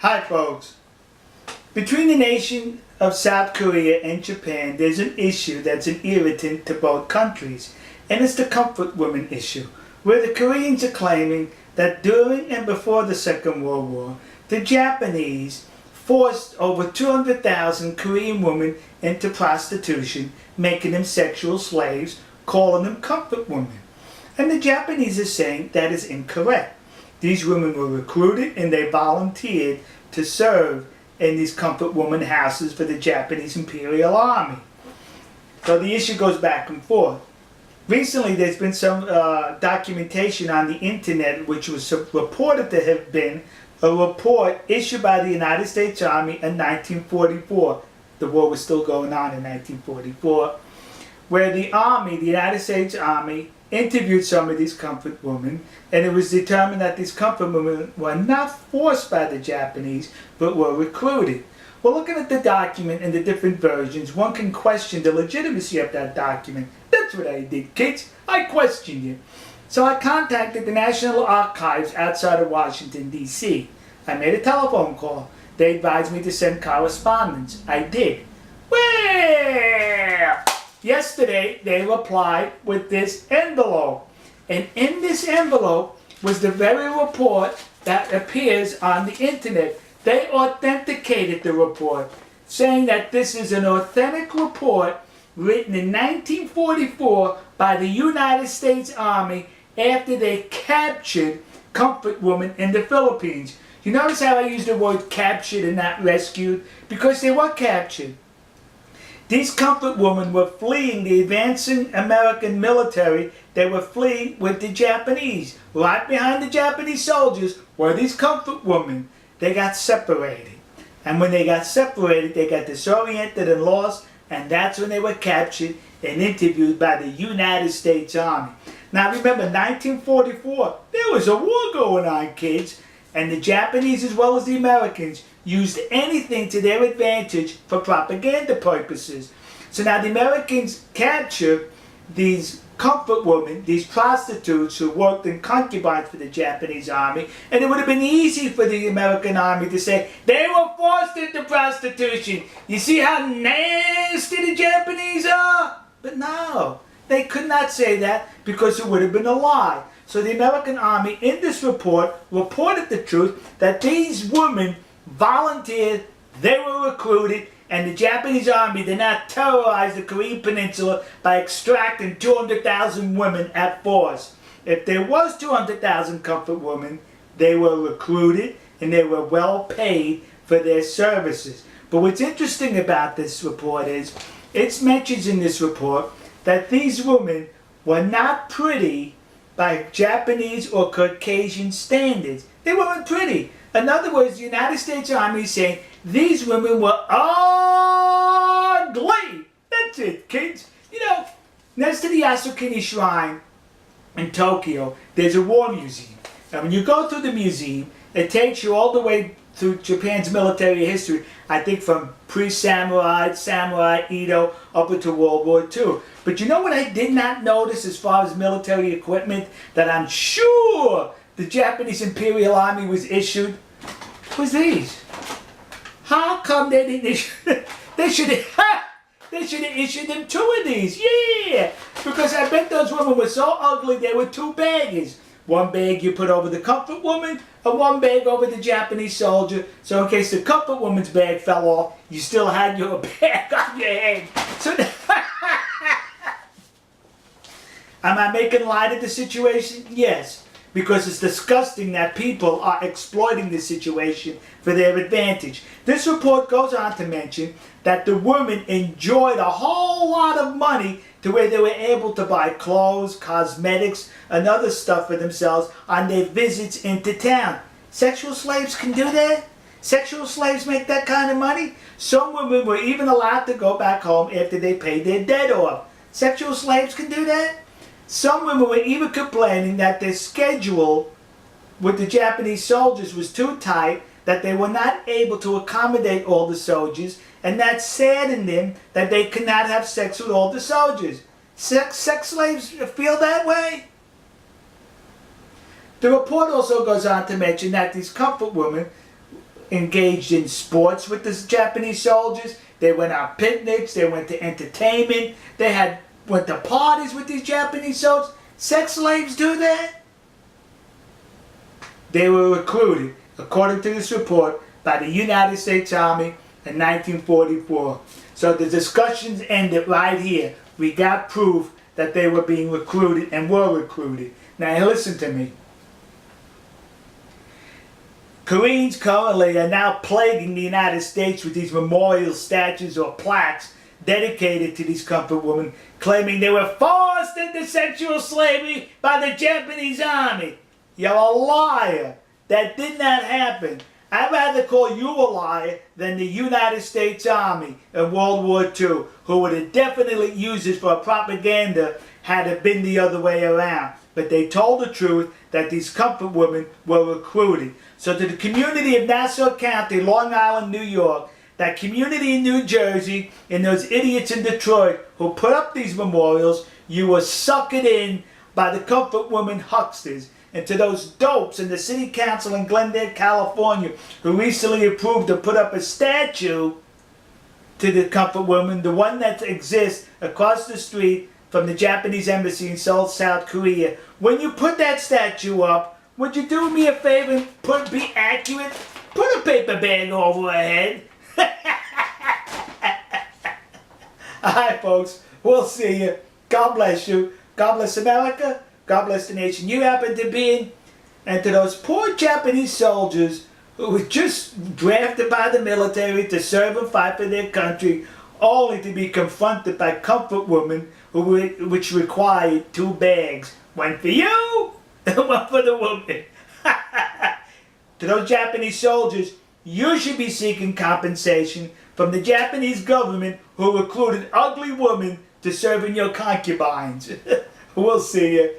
Hi folks. Between the nation of South Korea and Japan, there's an issue that's an irritant to both countries, and it's the comfort women issue, where the Koreans are claiming that during and before the Second World War, the Japanese forced over 200,000 Korean women into prostitution, making them sexual slaves, calling them comfort women. And the Japanese are saying that is incorrect. These women were recruited and they volunteered to serve in these comfort woman houses for the Japanese Imperial Army. So the issue goes back and forth. Recently there's been some documentation on the internet which was reported to have been a report issued by the United States Army in 1944. The war was still going on in 1944, where the Army, the United States Army, interviewed some of these comfort women, and it was determined that these comfort women were not forced by the Japanese, but were recruited. Well, looking at the document and the different versions, one can question the legitimacy of that document. That's what I did, kids. I questioned it. So I contacted the National Archives outside of Washington, D.C. I made a telephone call. They advised me to send correspondence. I did. Well, yesterday they replied with this envelope. And in this envelope was the very report that appears on the internet. They authenticated the report, saying that this is an authentic report written in 1944 by the United States Army after they captured comfort women in the Philippines. You notice how I used the word captured and not rescued? Because they were captured. These comfort women were fleeing the advancing American military. They were fleeing with the Japanese. Right behind the Japanese soldiers were these comfort women. They got separated. And when they got separated, they got disoriented and lost, and that's when they were captured and interviewed by the United States Army. Now remember, 1944, there was a war going on, kids, and the Japanese as well as the Americans used anything to their advantage for propaganda purposes. So now the Americans captured these comfort women, these prostitutes who worked in concubines for the Japanese army, and it would have been easy for the American army to say, they were forced into prostitution. You see how nasty the Japanese are? But no, they could not say that because it would have been a lie. So the American army in this report reported the truth that these women volunteered, they were recruited, and the Japanese army did not terrorize the Korean peninsula by extracting 200,000 women at force. If there was 200,000 comfort women, they were recruited and they were well paid for their services. But what's interesting about this report is, it mentions in this report that these women were not pretty by Japanese or Caucasian standards. They weren't pretty. In other words, the United States Army is saying these women were ugly. That's it, kids. You know, next to the Yasukuni Shrine in Tokyo, there's a war museum. And when you go through the museum, it takes you all the way through Japan's military history, I think from pre-samurai, samurai, Edo, up into World War II. But you know what I did not notice as far as military equipment that I'm sure the Japanese Imperial Army was issued? Was these. How come they didn't issue? They should have issued them 2 of these. Yeah, because I bet those women were so ugly they were 2 bags. One bag you put over the comfort woman, and one bag over the Japanese soldier. So in case the comfort woman's bag fell off, you still had your bag on your head. So am I making light of the situation? Yes. Because it's disgusting that people are exploiting the situation for their advantage. This report goes on to mention that the women enjoyed a whole lot of money to where they were able to buy clothes, cosmetics, and other stuff for themselves on their visits into town. Sexual slaves can do that? Sexual slaves make that kind of money? Some women were even allowed to go back home after they paid their debt off. Sexual slaves can do that? Some women were even complaining that their schedule with the Japanese soldiers was too tight, that they were not able to accommodate all the soldiers, and that saddened them that they could not have sex with all the soldiers. Sex slaves feel that way? The report also goes on to mention that these comfort women engaged in sports with the Japanese soldiers. They went on picnics. They went to entertainment. They went to parties with these Japanese soldiers. Sex slaves do that? They were recruited, according to this report, by the United States Army in 1944. So the discussions ended right here. We got proof that they were being recruited and were recruited. Now listen to me. Koreans currently are now plaguing the United States with these memorial statues or plaques dedicated to these comfort women, claiming they were forced into sexual slavery by the Japanese army. You're a liar. That did not happen. I'd rather call you a liar than the United States Army in World War II, who would have definitely used this for propaganda had it been the other way around. But they told the truth that these comfort women were recruited. So to the community of Nassau County, Long Island, New York, that community in New Jersey, and those idiots in Detroit who put up these memorials, you were suckered in by the comfort women hucksters. And to those dopes in the city council in Glendale, California, who recently approved to put up a statue to the comfort woman, the one that exists across the street from the Japanese embassy in Seoul, South Korea. When you put that statue up, would you do me a favor and be accurate? Put a paper bag over her head. Alright folks, we'll see you. God bless you. God bless America. God bless the nation you happen to be in. And to those poor Japanese soldiers who were just drafted by the military to serve and fight for their country, only to be confronted by comfort women which required 2 bags. One for you and one for the woman. To those Japanese soldiers, you should be seeking compensation from the Japanese government who recruited ugly women to serve in your concubines. We'll see you.